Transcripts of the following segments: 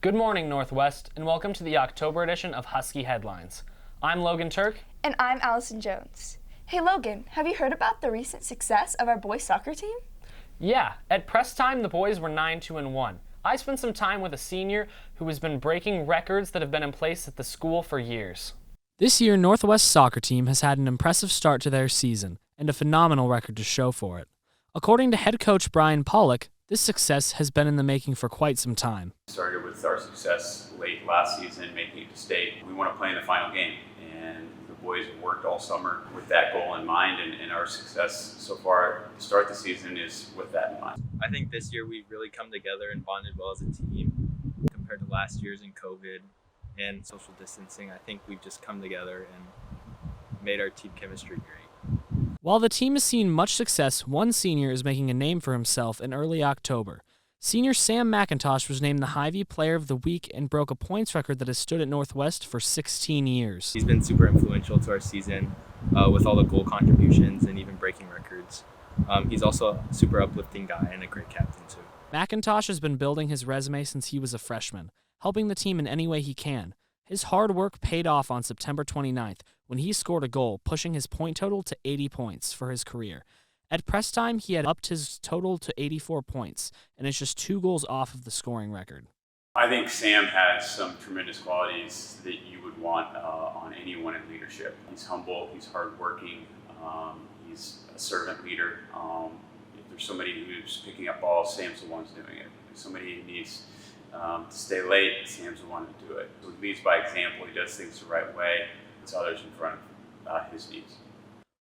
Good morning, Northwest, and welcome to the October edition of Husky Headlines. I'm Logan Turk. And I'm Allison Jones. Hey Logan, have you heard about the recent success of our boys soccer team? Yeah, at press time, the boys were 9-2-1. I spent some time with a senior who has been breaking records that have been in place at the school for years. This year, Northwest's soccer team has had an impressive start to their season and a phenomenal record to show for it. According to head coach Brian Pollock, this success has been in the making for quite some time. Started with our success late last season, making it to state. We want to play in the final game, and the boys have worked all summer with that goal in mind, and our success so far to start the season is with that in mind. I think this year we've really come together and bonded well as a team compared to last year's in COVID and social distancing. I think we've just come together and made our team chemistry great. While the team has seen much success, one senior is making a name for himself in early October. Senior Sam McIntosh was named the Hy-Vee Player of the Week and broke a points record that has stood at Northwest for 16 years. He's been super influential to our season with all the goal contributions and even breaking records. He's also a super uplifting guy and a great captain too. McIntosh has been building his resume since he was a freshman, helping the team in any way he can. His hard work paid off on September 29th when he scored a goal, pushing his point total to 80 points for his career. At press time, he had upped his total to 84 points, and is just 2 goals off of the scoring record. I think Sam has some tremendous qualities that you would want on anyone in leadership. He's humble, he's hardworking, he's a servant leader. If there's somebody who's picking up balls, Sam's the one who's doing it. If somebody needs to stay late, Sam's the one to do it. So he leads by example. He does things the right way, puts others in front of his needs.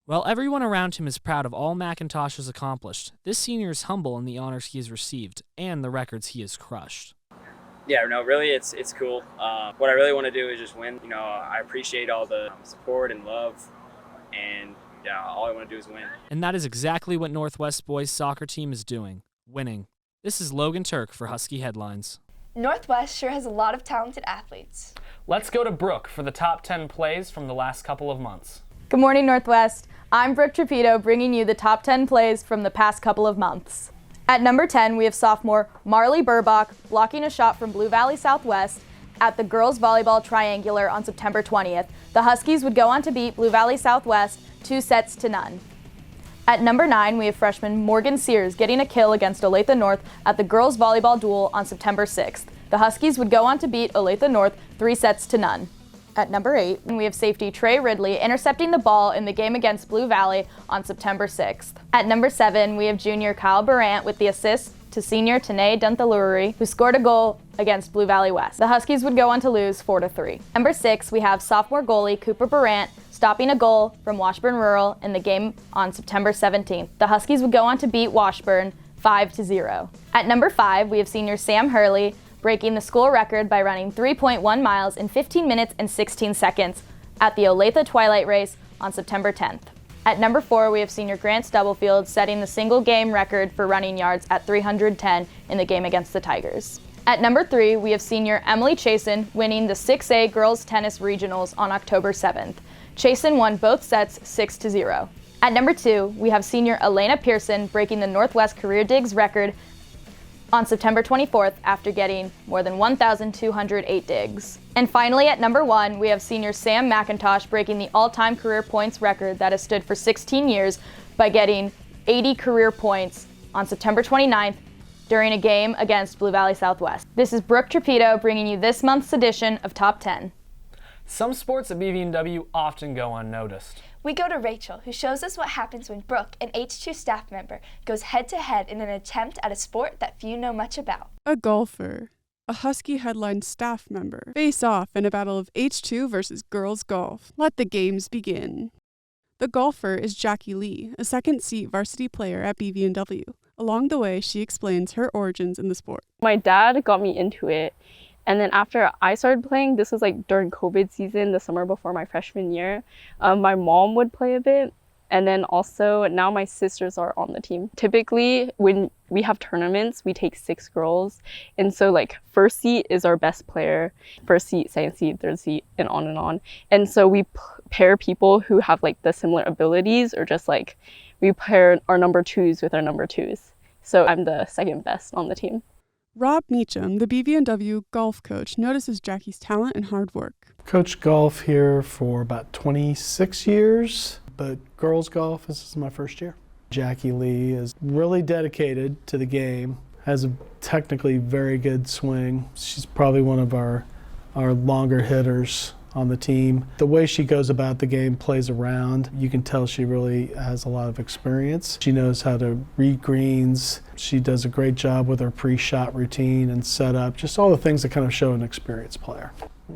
While everyone around him is proud of all McIntosh has accomplished, this senior is humble in the honors he has received and the records he has crushed. Yeah, no, really, it's cool. What I really want to do is just win. I appreciate all the support and love, and yeah, all I want to do is win. And that is exactly what Northwest boys soccer team is doing, winning. This is Logan Turk for Husky Headlines. Northwest sure has a lot of talented athletes. Let's go to Brooke for the top 10 plays from the last couple of months. Good morning, Northwest. I'm Brooke Trapito, bringing you the top 10 plays from the past couple of months. At number 10, we have sophomore Marley Burbach blocking a shot from Blue Valley Southwest at the girls volleyball triangular on September 20th. The Huskies would go on to beat Blue Valley Southwest 2-0. At number 9, we have freshman Morgan Sears getting a kill against Olathe North at the girls volleyball duel on September 6th. The Huskies would go on to beat Olathe North 3-0. At number 8, we have safety Trey Ridley intercepting the ball in the game against Blue Valley on September 6th. At number 7, we have junior Kyle Barant with the assist to senior Tanae Dunthaluri, who scored a goal against Blue Valley West. The Huskies would go on to lose 4-3. Number 6, we have sophomore goalie Cooper Barant stopping a goal from Washburn Rural in the game on September 17th. The Huskies would go on to beat Washburn 5-0. At number 5, we have senior Sam Hurley breaking the school record by running 3.1 miles in 15 minutes and 16 seconds at the Olathe Twilight Race on September 10th. At number 4, we have senior Grant Stubblefield setting the single game record for running yards at 310 in the game against the Tigers. At number 3, we have senior Emily Chasen winning the 6A Girls Tennis Regionals on October 7th. Chasen won both sets 6-0. At number 2, we have senior Elena Pearson breaking the Northwest Career Digs record on September 24th after getting more than 1,208 digs. And finally, at number 1, we have senior Sam McIntosh breaking the all-time career points record that has stood for 16 years by getting 80 career points on September 29th during a game against Blue Valley Southwest. This is Brooke Trapito bringing you this month's edition of Top 10. Some sports at BV&W often go unnoticed. We go to Rachel, who shows us what happens when Brooke, an H2 staff member, goes head-to-head in an attempt at a sport that few know much about. A golfer, a Husky Headline staff member, face off in a battle of H2 versus girls golf. Let the games begin. The golfer is Jackie Lee, a second-seat varsity player at BV&W. Along the way, she explains her origins in the sport. My dad got me into it. And then after I started playing, this was like during COVID season, the summer before my freshman year, my mom would play a bit. And then also now my sisters are on the team. Typically when we have tournaments, we take 6 girls. And so like first seat is our best player, first seat, second seat, third seat, and on and on. And so we pair people who have like the similar abilities, or just like we pair our number 2s with our number 2s. So I'm the second best on the team. Rob Meacham, the BV&W golf coach, notices Jackie's talent and hard work. Coached golf here for about 26 years, but girls golf, this is my first year. Jackie Lee is really dedicated to the game, has a technically very good swing. She's probably one of our longer hitters on the team. The way she goes about the game, plays around, you can tell she really has a lot of experience. She knows how to read greens. She does a great job with her pre-shot routine and setup, just all the things that kind of show an experienced player.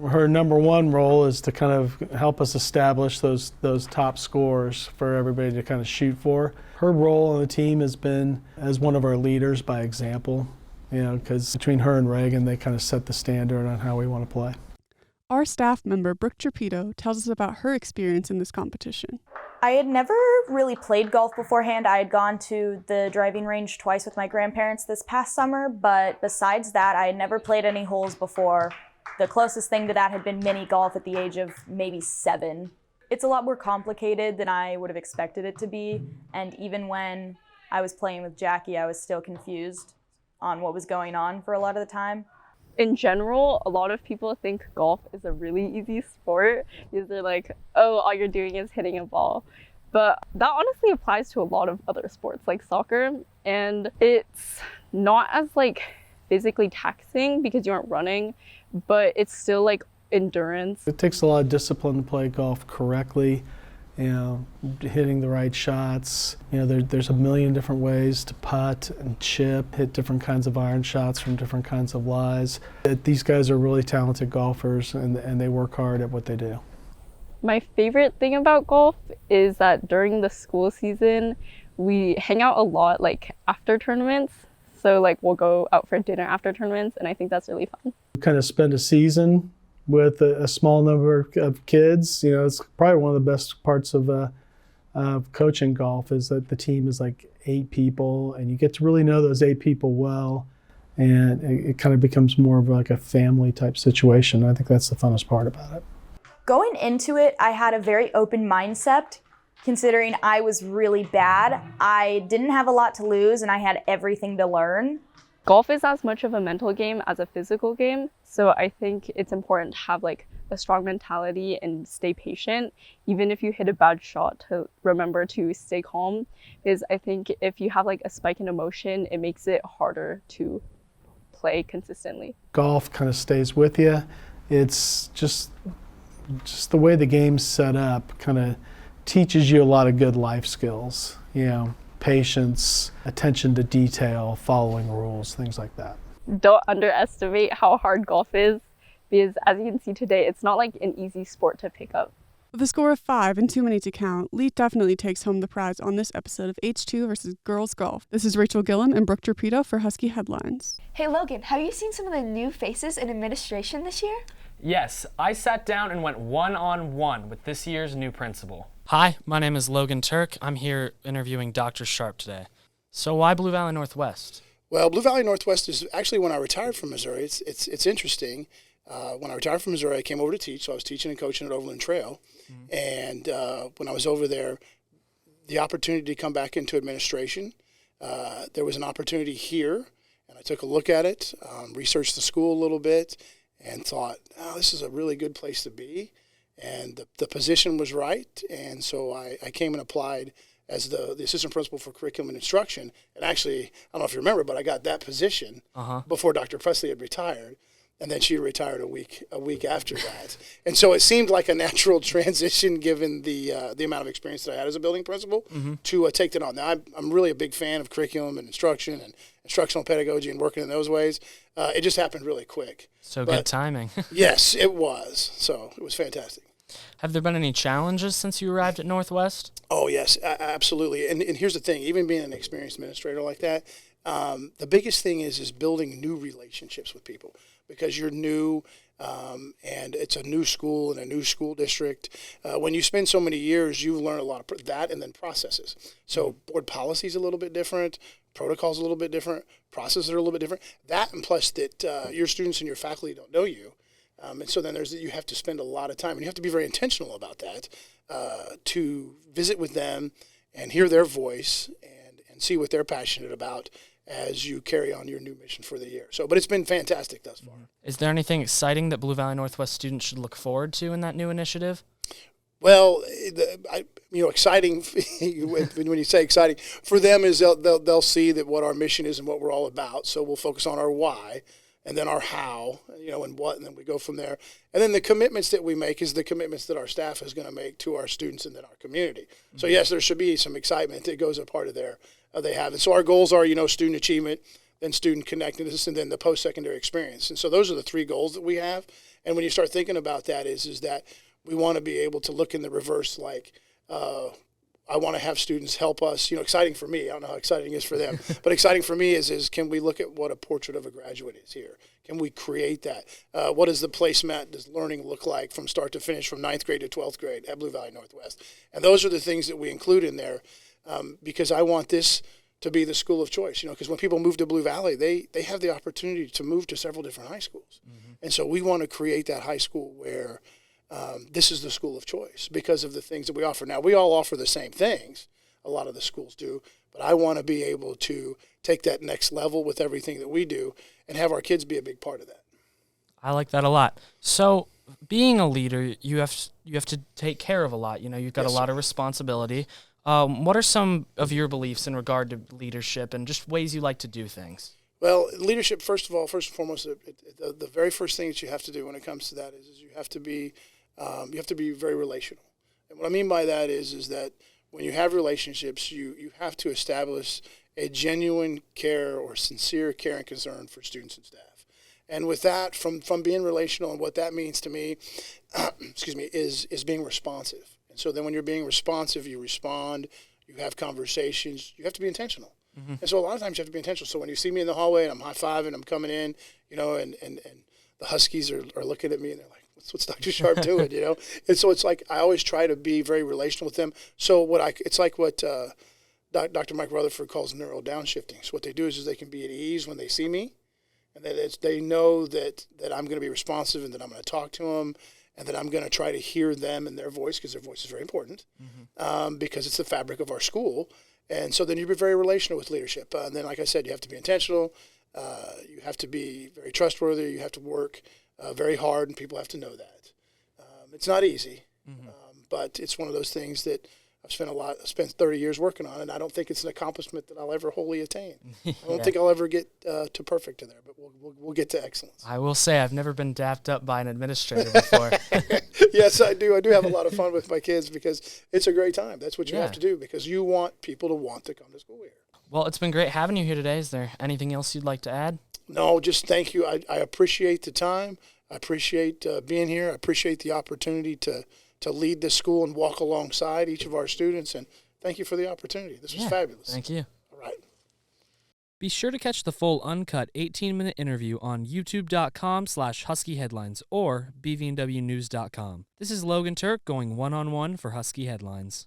Her number one role is to kind of help us establish those top scores for everybody to kind of shoot for. Her role on the team has been as one of our leaders by example, because between her and Reagan, they kind of set the standard on how we want to play. Our staff member, Brooke Trapito, tells us about her experience in this competition. I had never really played golf beforehand. I had gone to the driving range twice with my grandparents this past summer, but besides that, I had never played any holes before. The closest thing to that had been mini golf at the age of maybe 7. It's a lot more complicated than I would have expected it to be, and even when I was playing with Jackie, I was still confused on what was going on for a lot of the time. In general, a lot of people think golf is a really easy sport because they're like, oh, all you're doing is hitting a ball. But that honestly applies to a lot of other sports like soccer, and it's not as physically taxing because you aren't running, but it's still endurance. It takes a lot of discipline to play golf correctly, hitting the right shots. There's a million different ways to putt and chip, hit different kinds of iron shots from different kinds of lies. These guys are really talented golfers, and they work hard at what they do. My favorite thing about golf is that during the school season, we hang out a lot after tournaments. So we'll go out for dinner after tournaments, and I think that's really fun. Kind of spend a season with a small number of kids. It's probably one of the best parts of coaching golf is that the team is 8 people, and you get to really know those 8 people well, and it kind of becomes more of a family type situation. I think that's the funnest part about it. Going into it, I had a very open mindset. Considering I was really bad, I didn't have a lot to lose, and I had everything to learn. Golf is as much of a mental game as a physical game, so I think it's important to have a strong mentality and stay patient, even if you hit a bad shot, to remember to stay calm, because I think if you have a spike in emotion, it makes it harder to play consistently. Golf kind of stays with you. It's just the way the game's set up kind of teaches you a lot of good life skills, patience, attention to detail, following rules, things like that. Don't underestimate how hard golf is, because as you can see today, it's not an easy sport to pick up. With a score of 5 and too many to count, Lee definitely takes home the prize on this episode of H2 versus Girls Golf. This is Rachel Gillum and Brooke Trapito for Husky Headlines. Hey Logan, have you seen some of the new faces in administration this year? Yes, I sat down and went one-on-one with this year's new principal. Hi, my name is Logan Turk. I'm here interviewing Dr. Sharp today. So why Blue Valley Northwest? Well, Blue Valley Northwest is actually when I retired from Missouri. It's interesting. When I retired from Missouri, I came over to teach. So I was teaching and coaching at Overland Trail. Mm-hmm. And when I was over there, the opportunity to come back into administration, there was an opportunity here. And I took a look at it, researched the school a little bit, and thought, this is a really good place to be. And the position was right, and so I came and applied as the assistant principal for curriculum and instruction. And actually, I don't know if you remember, but I got that position before Dr. Presley had retired, and then she retired a week after that. And so it seemed like a natural transition, given the amount of experience that I had as a building principal, to take that on. Now, I'm really a big fan of curriculum and instruction and instructional pedagogy and working in those ways. It just happened really quick. So good timing. Yes, it was. So it was fantastic. Have there been any challenges since you arrived at Northwest? Oh, yes, absolutely. And here's the thing, even being an experienced administrator like that, the biggest thing is building new relationships with people, because you're new and it's a new school and a new school district. When you spend so many years, you learn a lot of that, and then processes. So board policy is a little bit different, protocols a little bit different, processes are a little bit different. That, and plus that your students and your faculty don't know you. And so then you have to spend a lot of time, and you have to be very intentional about that, to visit with them and hear their voice and see what they're passionate about, as you carry on your new mission for the year. So, but it's been fantastic thus far. Is there anything exciting that Blue Valley Northwest students should look forward to in that new initiative? Well, exciting. When you say exciting, for them is they'll see that what our mission is and what we're all about. So we'll focus on our why, and then our how, and what, and then we go from there. And then the commitments that we make is the commitments that our staff is going to make to our students and then our community. So yes, there should be some excitement that goes a part of they have. And so our goals are, student achievement, then student connectedness, and then the post-secondary experience. And so those are the 3 goals that we have. And when you start thinking about that is that we want to be able to look in the reverse, like I want to have students help us. Exciting for me. I don't know how exciting it is for them, but exciting for me is can we look at what a portrait of a graduate is here? Can we create that? What does the placemat, does learning look like from start to finish, from 9th grade to 12th grade at Blue Valley Northwest? And those are the things that we include in there because I want this to be the school of choice. Because when people move to Blue Valley, they have the opportunity to move to several different high schools. And so we want to create that high school where this is the school of choice because of the things that we offer. Now, we all offer the same things. A lot of the schools do. But I want to be able to take that next level with everything that we do and have our kids be a big part of that. I like that a lot. So being a leader, you have to take care of a lot. You've got Yes, a lot sir. of responsibility. What are some of your beliefs in regard to leadership and just ways you like to do things? Well, leadership, first and foremost, the very first thing that you have to do when it comes to that is you have to be very relational. And what I mean by that is that when you have relationships, you have to establish a genuine care or sincere care and concern for students and staff. And with that, from being relational, and what that means to me, is being responsive. And so then when you're being responsive, you respond, you have conversations, you have to be intentional. And so a lot of times you have to be intentional. So when you see me in the hallway and I'm high-fiving, I'm coming in, and the Huskies are looking at me and they're like, what's Dr. Sharp doing, And so it's like I always try to be very relational with them. So it's like what Dr. Mike Rutherford calls neural downshifting. So what they do is they can be at ease when they see me, and that they know that I'm going to be responsive and that I'm going to talk to them and that I'm going to try to hear them and their voice because their voice is very important because it's the fabric of our school. And so then you be very relational with leadership. And then, like I said, you have to be intentional. You have to be very trustworthy. You have to work very hard, and people have to know that. It's not easy, but it's one of those things that I've spent 30 years working on, and I don't think it's an accomplishment that I'll ever wholly attain. I don't think I'll ever get to perfect to there, but we'll get to excellence. I will say I've never been dapped up by an administrator before. Yes, I do. I do have a lot of fun with my kids because it's a great time. That's what you Yeah. have to do because you want people to want to come to school here. Well, it's been great having you here today. Is there anything else you'd like to add? No, just thank you. I appreciate the time. I appreciate being here. I appreciate the opportunity to lead this school and walk alongside each of our students. And thank you for the opportunity. This was fabulous. Thank you. All right. Be sure to catch the full uncut 18-minute interview on youtube.com/Husky Headlines or bvnwnews.com. This is Logan Turk going one-on-one for Husky Headlines.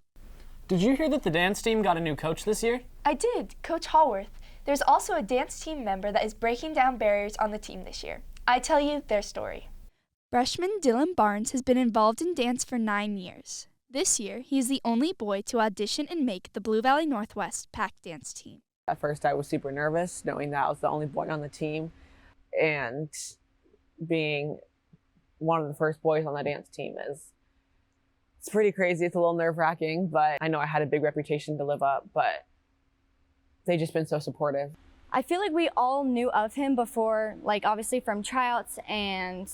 Did you hear that the dance team got a new coach this year? I did, Coach Hallworth. There's also a dance team member that is breaking down barriers on the team this year. I tell you their story. Freshman Dylan Barnes has been involved in dance for 9 years. This year, he is the only boy to audition and make the Blue Valley Northwest Pack dance team. At first, I was super nervous, knowing that I was the only boy on the team, and being one of the first boys on the dance team it's pretty crazy. It's a little nerve-wracking, but I know I had a big reputation to live up, but they've just been so supportive. I feel like we all knew of him before, obviously from tryouts and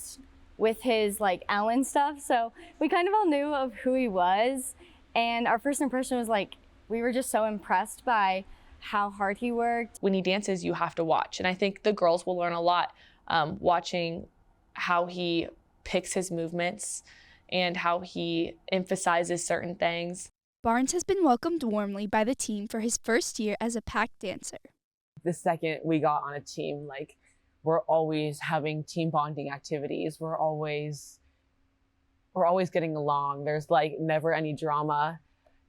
with his Ellen stuff. So we kind of all knew of who he was. And our first impression was we were just so impressed by how hard he worked. When he dances, you have to watch. And I think the girls will learn a lot watching how he picks his movements and how he emphasizes certain things. Barnes has been welcomed warmly by the team for his first year as a pack dancer. The second we got on a team, we're always having team bonding activities. We're always getting along. There's never any drama,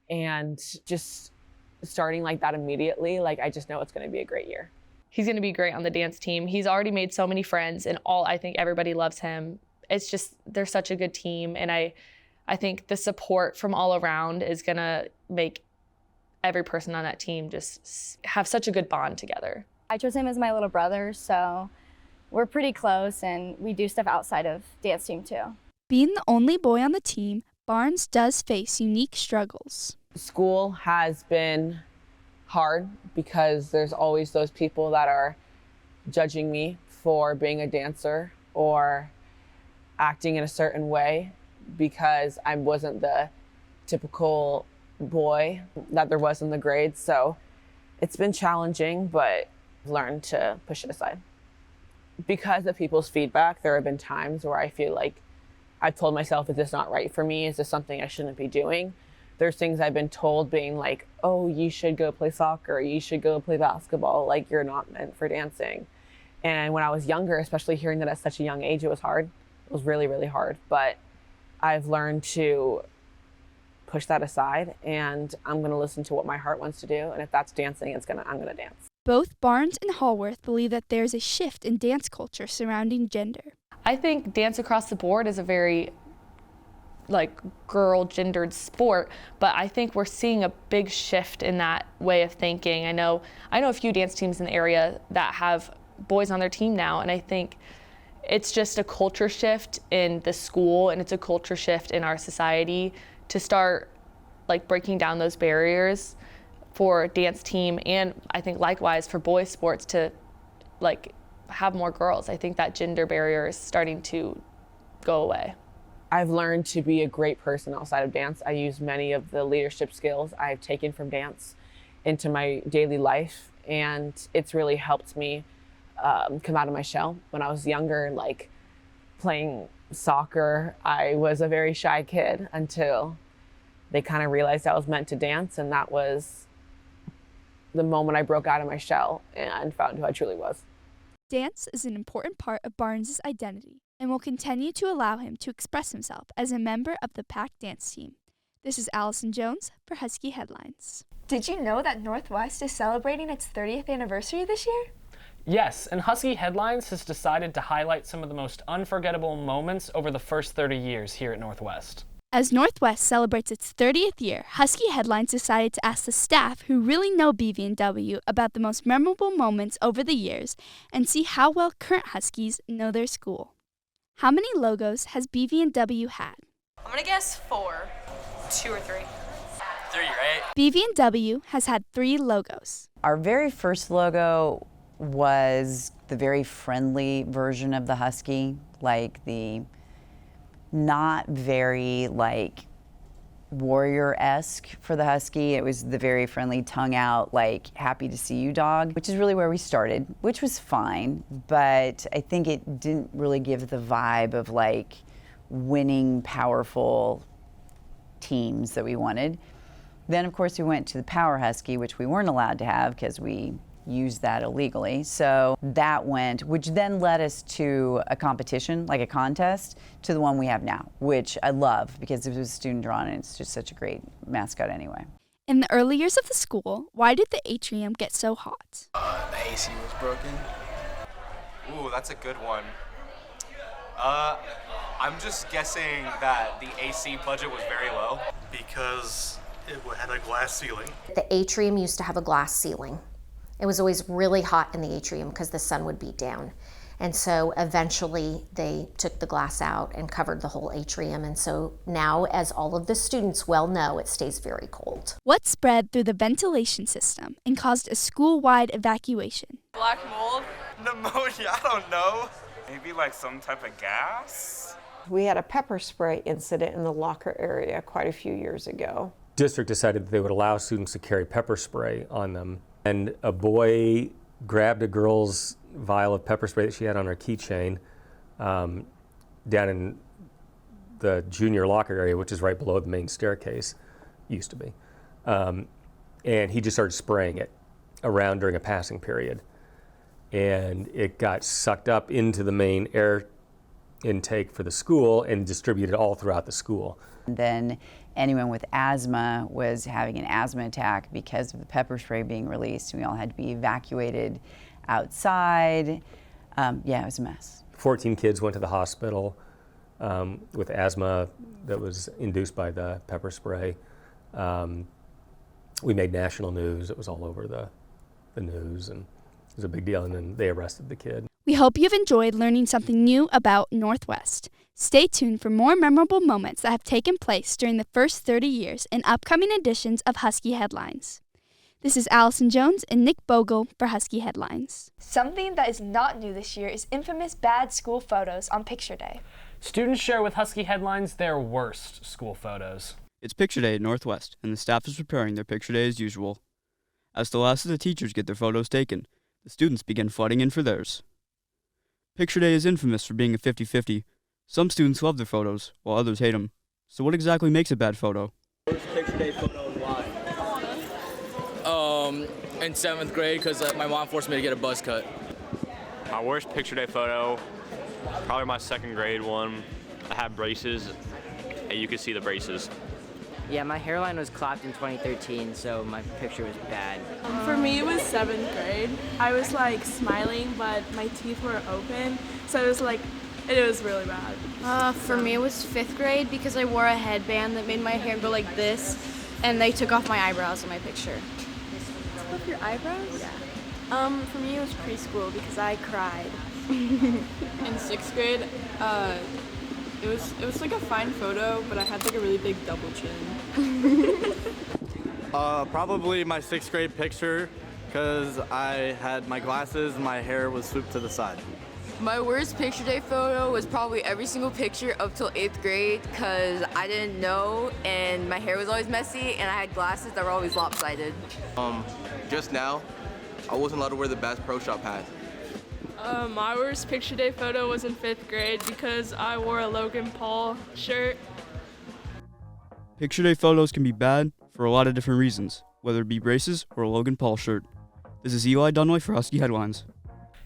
and just starting that immediately, I just know it's going to be a great year. He's going to be great on the dance team. He's already made so many friends, and I think everybody loves him. It's just, they're such a good team, and I think the support from all around is going to make every person on that team just have such a good bond together. I chose him as my little brother, so we're pretty close and we do stuff outside of dance team too. Being the only boy on the team, Barnes does face unique struggles. School has been hard because there's always those people that are judging me for being a dancer or acting in a certain way because I wasn't the typical boy that there was in the grades. So it's been challenging, but I've learned to push it aside. Because of people's feedback, there have been times where I feel like I've told myself, is this not right for me? Is this something I shouldn't be doing? There's things I've been told being like, oh, you should go play soccer, you should go play basketball, like you're not meant for dancing. And when I was younger, especially hearing that at such a young age, it was hard. It was really, really hard. But I've learned to push that aside, and I'm gonna listen to what my heart wants to do. And if that's dancing, I'm gonna dance. Both Barnes and Hallworth believe that there's a shift in dance culture surrounding gender. I think dance across the board is a very girl gendered sport, but I think we're seeing a big shift in that way of thinking. I know a few dance teams in the area that have boys on their team now, and I think it's just a culture shift in the school, and it's a culture shift in our society to start breaking down those barriers for dance team, and I think likewise for boys sports to have more girls. I think that gender barrier is starting to go away. I've learned to be a great person outside of dance. I use many of the leadership skills I've taken from dance into my daily life, and it's really helped me come out of my shell. When I was younger, playing soccer, I was a very shy kid until they kind of realized I was meant to dance, and that was the moment I broke out of my shell and found who I truly was. Dance is an important part of Barnes' identity and will continue to allow him to express himself as a member of the Pack dance team. This is Allison Jones for Husky Headlines. Did you know that Northwest is celebrating its 30th anniversary this year? Yes, and Husky Headlines has decided to highlight some of the most unforgettable moments over the first 30 years here at Northwest. As Northwest celebrates its 30th year, Husky Headlines decided to ask the staff who really know BV&W about the most memorable moments over the years and see how well current Huskies know their school. How many logos has BV&W had? I'm gonna guess 4, 2 or 3. 3, right? BV&W has had 3 logos. Our very first logo was the very friendly version of the Husky, the not very warrior-esque for the Husky. It was the very friendly, tongue out, happy to see you dog, which is really where we started, which was fine, but I think it didn't really give the vibe of winning, powerful teams that we wanted. Then of course we went to the Power Husky, which we weren't allowed to have because we used that illegally. So that went, which then led us to a competition, a contest, to the one we have now, which I love because it was student drawn and it's just such a great mascot anyway. In the early years of the school, why did the atrium get so hot? The AC was broken. Ooh, that's a good one. I'm just guessing that the AC budget was very low. Because it had a glass ceiling. The atrium used to have a glass ceiling. It was always really hot in the atrium because the sun would beat down. And so eventually they took the glass out and covered the whole atrium. And so now, as all of the students well know, it stays very cold. What spread through the ventilation system and caused a school-wide evacuation? Black mold? Pneumonia, I don't know. Maybe some type of gas? We had a pepper spray incident in the locker area quite a few years ago. District decided that they would allow students to carry pepper spray on them. And a boy grabbed a girl's vial of pepper spray that she had on her keychain down in the junior locker area, which is right below the main staircase, used to be. And he just started spraying it around during a passing period. And it got sucked up into the main air intake for the school and distributed all throughout the school. And then anyone with asthma was having an asthma attack because of the pepper spray being released. We all had to be evacuated outside. Yeah, it was a mess. 14 kids went to the hospital with asthma that was induced by the pepper spray. We made national news. It was all over the news, and was a big deal, and then they arrested the kid. We hope you've enjoyed learning something new about Northwest. Stay tuned for more memorable moments that have taken place during the first 30 years in upcoming editions of Husky Headlines. This is Allison Jones and Nick Bogle for Husky Headlines. Something that is not new this year is infamous bad school photos on Picture Day. Students share with Husky Headlines their worst school photos. It's Picture Day at Northwest, and the staff is preparing their picture day as usual. As the last of the teachers get their photos taken, the students begin flooding in for theirs. Picture Day is infamous for being a 50-50. Some students love their photos, while others hate them. So what exactly makes a bad photo? Worst Picture Day photo and why? In 7th grade, because my mom forced me to get a buzz cut. My worst Picture Day photo, probably my 2nd grade one. I had braces, and you could see the braces. Yeah, my hairline was clapped in 2013, so my picture was bad. For me, it was 7th grade. I was like smiling, but my teeth were open, so it was really bad. For me, it was 5th grade because I wore a headband that made my hair go like this, and they took off my eyebrows in my picture. Took off your eyebrows? Yeah. For me, it was preschool because I cried. In 6th grade, it was like a fine photo, but I had like a really big double chin. Probably my 6th grade picture, because I had my glasses and my hair was swooped to the side. My worst Picture Day photo was probably every single picture up till 8th grade, because I didn't know and my hair was always messy and I had glasses that were always lopsided. Just now, I wasn't allowed to wear the Bass Pro Shop hat. My worst Picture Day photo was in 5th grade because I wore a Logan Paul shirt. Picture Day photos can be bad for a lot of different reasons, whether it be braces or a Logan Paul shirt. This is Eli Dunway for Husky Headlines.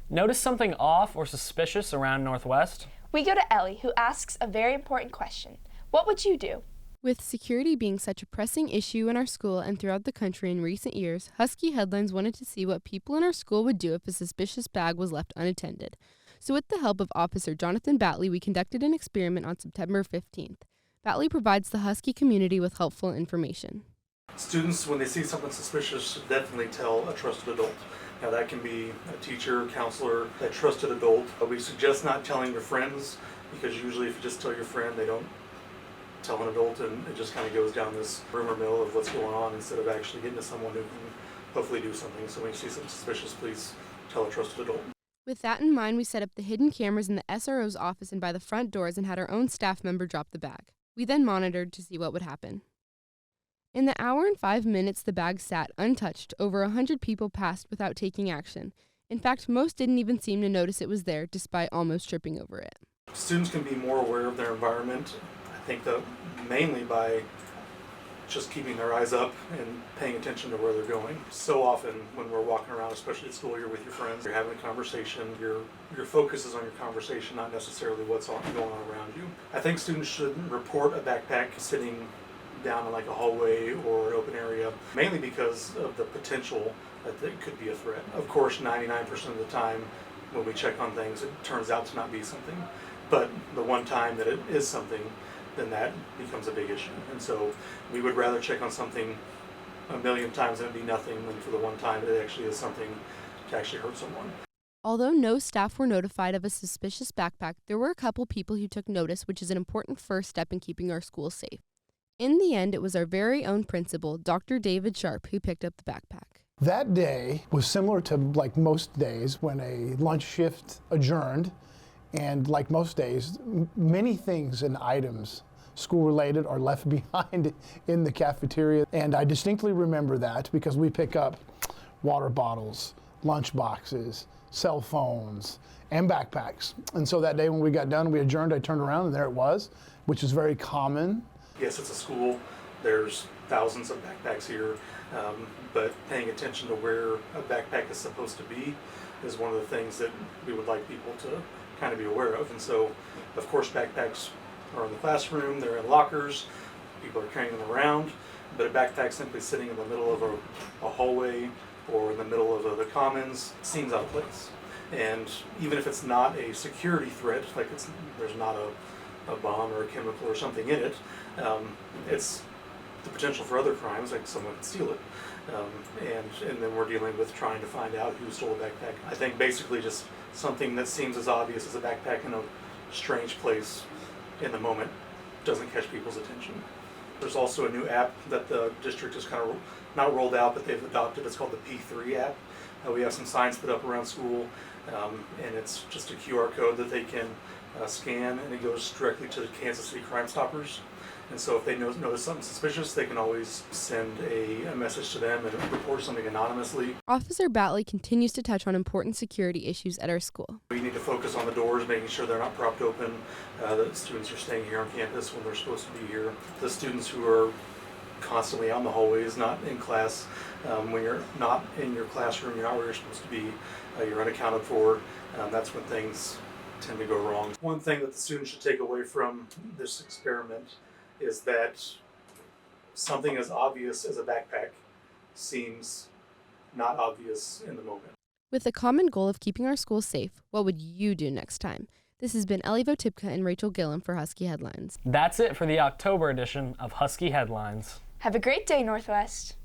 Notice something off or suspicious around Northwest? We go to Ellie, who asks a very important question. What would you do? With security being such a pressing issue in our school and throughout the country in recent years, Husky Headlines wanted to see what people in our school would do if a suspicious bag was left unattended. So with the help of Officer Jonathan Batley, we conducted an experiment on September 15th. Batley provides the Husky community with helpful information. Students, when they see something suspicious, should definitely tell a trusted adult. Now that can be a teacher, counselor, a trusted adult. We suggest not telling your friends, because usually if you just tell your friend, they don't tell an adult, and it just kind of goes down this rumor mill of what's going on instead of actually getting to someone who can hopefully do something. So when you see something suspicious, please tell a trusted adult. With that in mind, we set up the hidden cameras in the SRO's office and by the front doors and had our own staff member drop the bag. We then monitored to see what would happen. In the hour and 5 minutes the bag sat untouched, over 100 people passed without taking action. In fact, most didn't even seem to notice it was there, despite almost tripping over it. Students can be more aware of their environment, I think that mainly by just keeping their eyes up and paying attention to where they're going. So often when we're walking around, especially at school, you're with your friends, you're having a conversation, your focus is on your conversation, not necessarily what's going on around you. I think students should report a backpack sitting down in like a hallway or an open area, mainly because of the potential that it could be a threat. Of course, 99% of the time when we check on things, it turns out to not be something. But the one time that it is something, then that becomes a big issue. And so we would rather check on something a million times and it be nothing than for the one time it actually is something to actually hurt someone. Although no staff were notified of a suspicious backpack, there were a couple people who took notice, which is an important first step in keeping our school safe. In the end, it was our very own principal, Dr. David Sharp, who picked up the backpack. That day was similar to like most days when a lunch shift adjourned. And like most days, many things and items school-related are left behind in the cafeteria. And I distinctly remember that because we pick up water bottles, lunch boxes, cell phones, and backpacks. And so that day when we got done, we adjourned, I turned around and there it was, which is very common. Yes, it's a school. There's thousands of backpacks here, but paying attention to where a backpack is supposed to be is one of the things that we would like people to kind of be aware of. And so, of course, backpacks are in the classroom, they're in lockers, people are carrying them around, but a backpack simply sitting in the middle of a hallway or in the middle of the commons seems out of place. And even if it's not a security threat, like there's not a bomb or a chemical or something in it, it's the potential for other crimes, like someone could steal it. And then we're dealing with trying to find out who stole a backpack. I think basically just something that seems as obvious as a backpack in a strange place in the moment doesn't catch people's attention. There's also a new app that the district has kind of not rolled out, but they've adopted. It's called the P3 app. We have some signs put up around school, and it's just a QR code that they can scan, and it goes directly to the Kansas City Crime Stoppers. And so if they notice something suspicious, they can always send a message to them and report something anonymously. Officer Batley continues to touch on important security issues at our school. We need to focus on the doors, making sure they're not propped open, that students are staying here on campus when they're supposed to be here. The students who are constantly out in the hallways, not in class, when you're not in your classroom, you're not where you're supposed to be, you're unaccounted for, that's when things tend to go wrong. One thing that the students should take away from this experiment is that something as obvious as a backpack seems not obvious in the moment. With the common goal of keeping our schools safe, what would you do next time? This has been Ellie Votipka and Rachel Gillum for Husky Headlines. That's it for the October edition of Husky Headlines. Have a great day, Northwest.